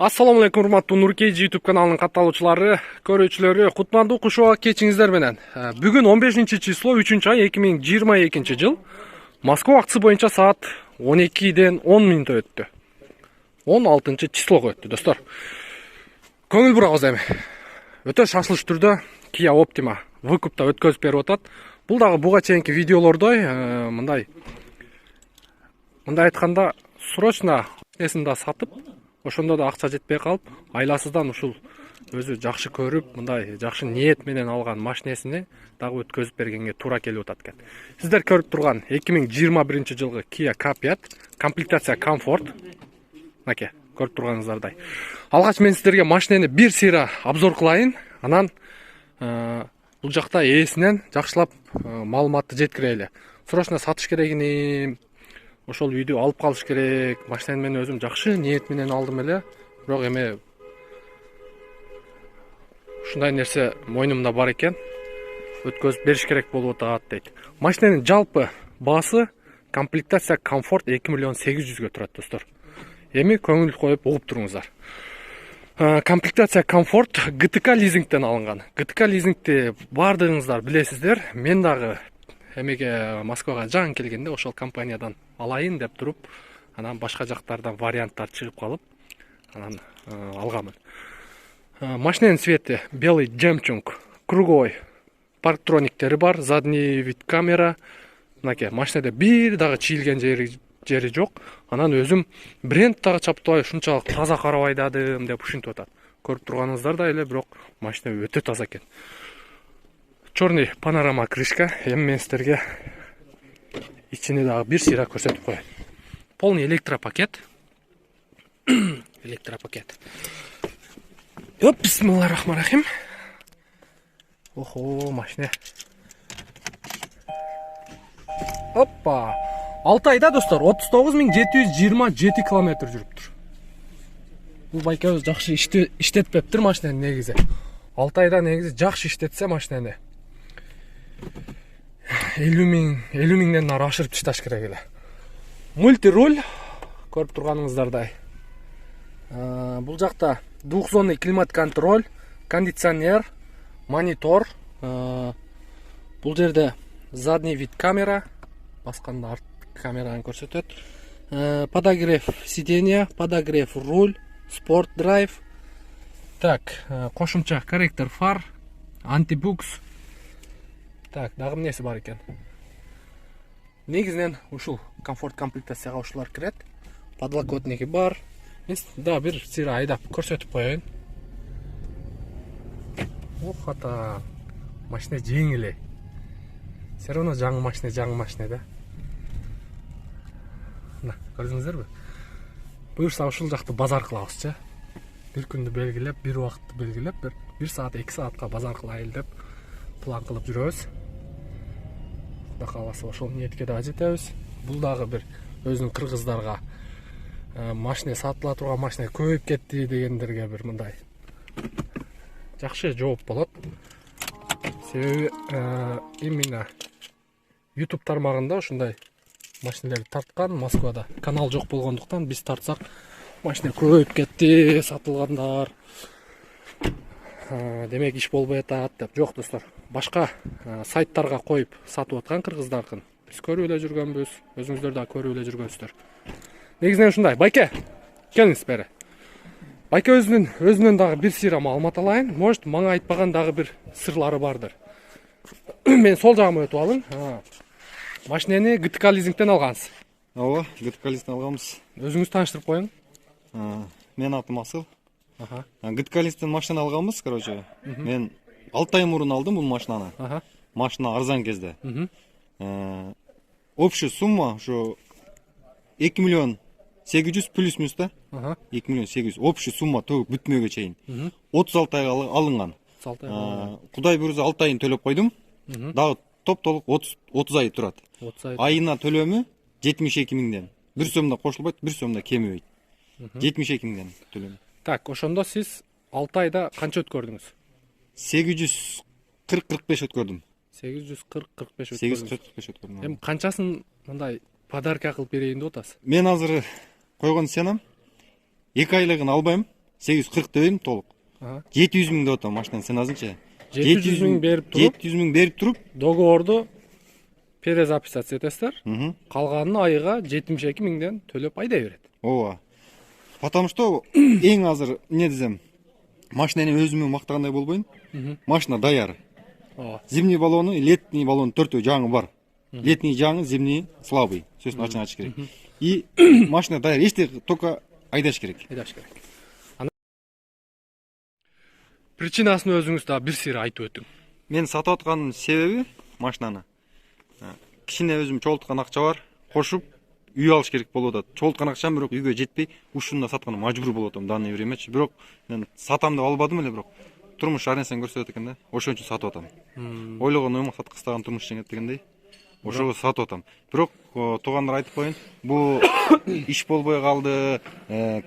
Assalamu алейкум, урматтуу Нуркейджи YouTube каналынын катталуучулары, көрүүчүлөрү, кутмандуу кушуга кечиңиздер менен. Бүгүн 15 число 3-ай 2022 жыл. Москва вакыты боюнча саат 12-ден 10 минут өттү. 16 числого өттү, достор. Көңүл бурабыз эми. Өтө шашылыш түрдө Kia Optima выкупта өткөзүп берип атат. Бул дагы буга чейинки видеолордой мындай айтканда срочно несин да сатып, ошондо да акча жетпей калып, айласыздан ушул өзү жакшы көрүп, мындай жакшы ниет менен алган машинесини дагы өткөзүп бергенге туура келип атат экен. Сиздер көрүп турган 2021 жылгы Kia K5 комплектация комфорт. Мынакей, көрүп турганыңыздардай. Алгач мен сиздерге машинени бир сыйра обзор кылайын, анан бул жакта ээсинен жакшылап маалыматты жеткирели. Срочно сатыш керегини, ошол видео алып калыш керек. Машинени мен өзүм жакшы ниет менен алдым эле, бирок эми ушундай нерсе мойнумда бар экен. Өткөзүп бериш керек болуп атат дейт. Машиненин жалпы баасы комплектация комфорт 2.800.000 турат, достор. Эми көңүл коюп угуп туруңуздар. Комплектация комфорт GTK лизингтен алынган. GTK лизингти бардыгыңыздар билесиздер. Мен дагы эмеге Москвага жаңы келгенде ошол компаниядан алайын деп туруп, анан башка жактардан варианттар чыгып калып, анан алганмын. Машиненин цвети белый жемчуг, круговой. Парктрониктери бар, задний вид камера. Мынакей, машинеде бир дагы чийилген жери жок. Анан өзүм бренд дагы чаптабай, ушунчалык таза карабай дадым деп ушинтип атат. Көрүп турганыңыздардай эле, бирок машина өтө таза экен. Черный панорама крышка. Эми мен сиздерге ичини дагы бир сыйра көрсөтүп коеюн. Полный электропакет. Электропакет. Бисмиллахиррахманиррахим. Охо, машина. Оппа. 6 айда, достор, 39.727 километр жүрүптүр. Бул байкебиз жакшы иштетпептир машинени негизи. 6 айда негизи жакшы иштетсе машинени 50 миңден ары ашырып ташташ керек эле. Мультируль, көрүп турганыңыздардай. Бул жакта двухзонный климат контроль, кондиционер, монитор. Бул жерде задний вид камера, басканда арт камераны көрсөтөт. Подогрев сиденья, подогрев руль, спорт драйв. Так, кошумча корректор фар, антибукс. Так, дагы эмнеси бар экен? Негизинен ушул комфорт комплектацияга ушулар кирет. Подлокотники бар. Да, бир сыйра айдап көрсөтүп коеюн. Охата, машина жеңил. Все равно жаңы машина да. На, көрдүңүздөрбү? Буюрса ушул жакты базар кылабызчы. Бир күндү белгилеп, бир убакытты белгилеп, бир саат, 2 саатка базар кылайын деп план кылып жүрөбүз. Кудай кааласа ошол ниетке да жетебиз. Бул дагы бир өзүнүн кыргыздарга машина сатыла турган машина көбөйүп кетти дегендерге бир мындай жакшы жооп болот. Себеби именно YouTube тармагында ушундай машиналерди тарткан, Москвада канал жок болгондуктан биз тартсак машина көбөйүп кетти, сатылгандар. Демек иш болбой атат деп. Жок, достор. Башка сайттарга коюп сатып аткан кыргыздардын биз көрүп эле жүргөнбүз. Өзүңүздөр да көрүп эле жүргөнсүздөр. Негизинен ушундай. Байке, келиңиз бери. Байке өзүнөн дагы бир сыйра маалымат алайын. Может, мага айтпаган дагы бир сырлары бардыр. Мен сол жагыма өтүп алым. Машинени GTK лизингтен алгансыз. Ооба, GTK лизингтен алганбыз. Өзүңүз тааныштырып коюң. Мен атым Асыл. GTK лизингтен машина алганбыз, короче. Мен 6 ай мурун алдым бул машинаны. Машина арзан кезде. Общая сумма ушу 2.800.000 плюс-минус да. 2.800.000. Общая сумма төгүп бүтмөгө чейин. 36 айга алынган. Кудай буюрса 6 айын төлөп койдум. Дагы топ-толук 30 ай турат. Айына төлөмү 72 миңден. Бир сомдо кошулбайт, бир сомдо кемебейт. 72 миңден төлөмү. Так, ошондо сиз 6 айда канча өткөрдүңүз? 840-45 өткөрдүм. 840-45 өткөрдүм. Эми канчасын мындай подарка кылып берейин деп атасыз? Мен азыр койгон сценам 2 айлыгын албайм. 840 деп едім толық. 700 мың деп отам машинаны сен азынча. 700 мың беріп тұрып, 700 мың беріп тұрып, договорду перезаписаться етесіздер. Қалғанын айға 72 мыңден төлеп айдай береді. Ооба. Потому что ең азыр не десем, машинаны өзіме мақтағандай болбайын. Машина даяр. Зимний баллоны, летний баллон төртөө жаңы бар. Летний жаңы, зимний слабый. Сөзін ачын керек. И машина даяр, еште только айдаш керек. Айдаш керек. Причинасын өзіңіз да бір сері айтып өтің. Мен сатып отқан себебі машинаны. Кішіне өзім чолтқан ақша бар, қошып үй алыш керек болуды. Чолтқан ақшам бірақ үйге жетпей, ушунда сатқаны мажбур болотум данный времячи. Бирок мен сатам деп албадым эле, бирок турмуш аренсен көрсөтөт экен да. Ошон үчүн сатып атам. Ойлогон ой максат кыстаган турмуш жеңет дегендей. Ошого сатып атам. Бирок туугандар айтып коеюн, бул иш болбой калды,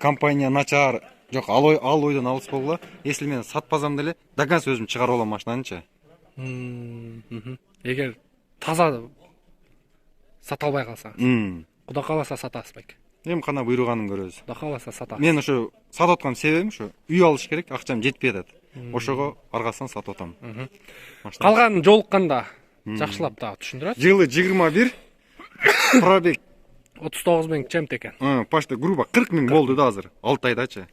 компания начар. Жок, ал ойдон алыс болгула. Если мен сатпасам деле, до конца өзүм чыгарып алам машинанычы. Эгер таза сата албай калсаңыз, Куда каласа сатасыз байке. Эми кана буйруганын көрөбүз. Куда каласа сатасыз. Мен ошо сатып аткан себебим ошо үй алыш керек, акчам жетпей атат. Ошого аргасынан сатып атам. Калганын жолукканда жакшылап дагы түшүндүрөт. Жылы 21, пробег 39 миң чемт экен. Почти грубо 40 миң болду да азыр. 6 айдачы.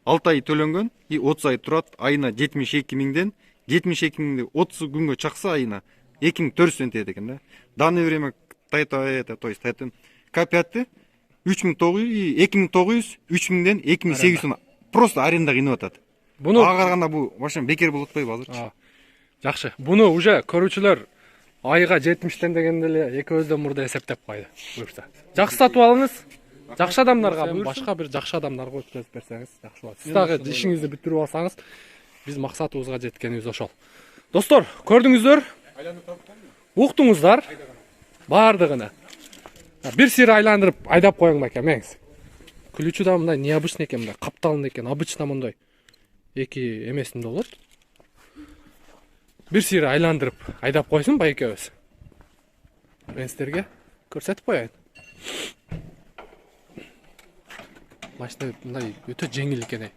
6 ай төлөнгөн и 30 ай турат. Айына 72 миңден 72 миңди 30 күнгө чакса айына 2400 тете экен да. Данное время это, то есть это К5 3900 и 2900 3000ден 2800 просто арендага инеп атат. Буну ага караганда бул машина бекер болуп атпайбы азырчы? Жакшы. Буну уже көрүүчүлөр айга 70тен дегенде эле экөөбүздөн мурда эсептеп койду. Буюрса. Жакшы сатып алыңыз. Жакшы адамдарга, башка бир жакшы адамдарга өткөзүп берсеңиз жакшы болот. Сиз дагы ишиңизди бүтүрүп алсаңыз, биз максатыбызга жеткенибиз ошол. Достор, көрдүңүздөр? Уктуңуздар? Бардыгына. Бир сир айландырып айдап коюң байке, меңиз. Ключу да мындай необычный экен, мындай капталын экен. Обычно мындай эки эмесинде болот. Бир сир айландырып айдап койсун байкебиз. Мен сиздерге көрсөтүп коеюн. Машина мындай өтө жеңил экен.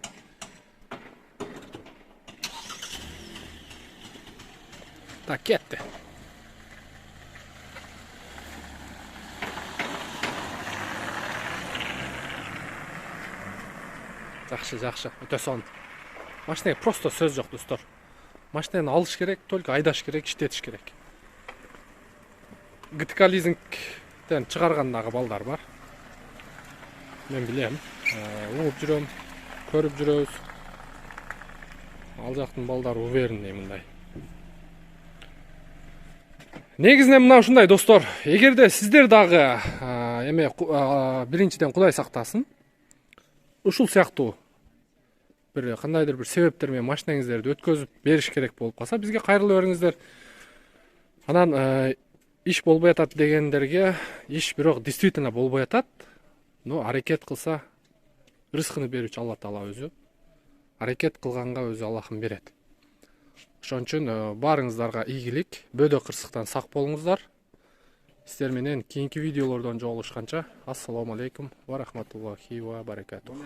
Так, кетти. Жакшы, өтө сонун. Машинага просто сөз жок, достор. Машинаны алыш керек, только айдаш керек, иштетиш керек. ГТК лизингден чыгаргандагы балдар бар. Мен билем. Угуп жүрөм, көрүп жүрөбүз. Ал жактын балдары уверенный мындай. Негизинен мына ушундай, достор. Эгерде сиздер дагы эме биринчиден Кудай сактасын, ушул сыяктуу бир кандайдыр бир себептер менен машинаңыздарды өткөзүп бериш керек болуп калса, бизге кайрылып бериңиздер. Анан иш болбой атат дегендерге иш бирок действительно болбой атат. Но аракет кылса рызкыны берүүчү Алла Таала өзү. Аракет кылганга өзү Аллахым берет. Ошон үчүн баарыңыздарга ийгилик, бөдө кырсыктан сак болуңуздар. Сиздер менен кийинки видеолордон жолугушканча, ассаламу алейкум ва рахматуллахи ва баракатух.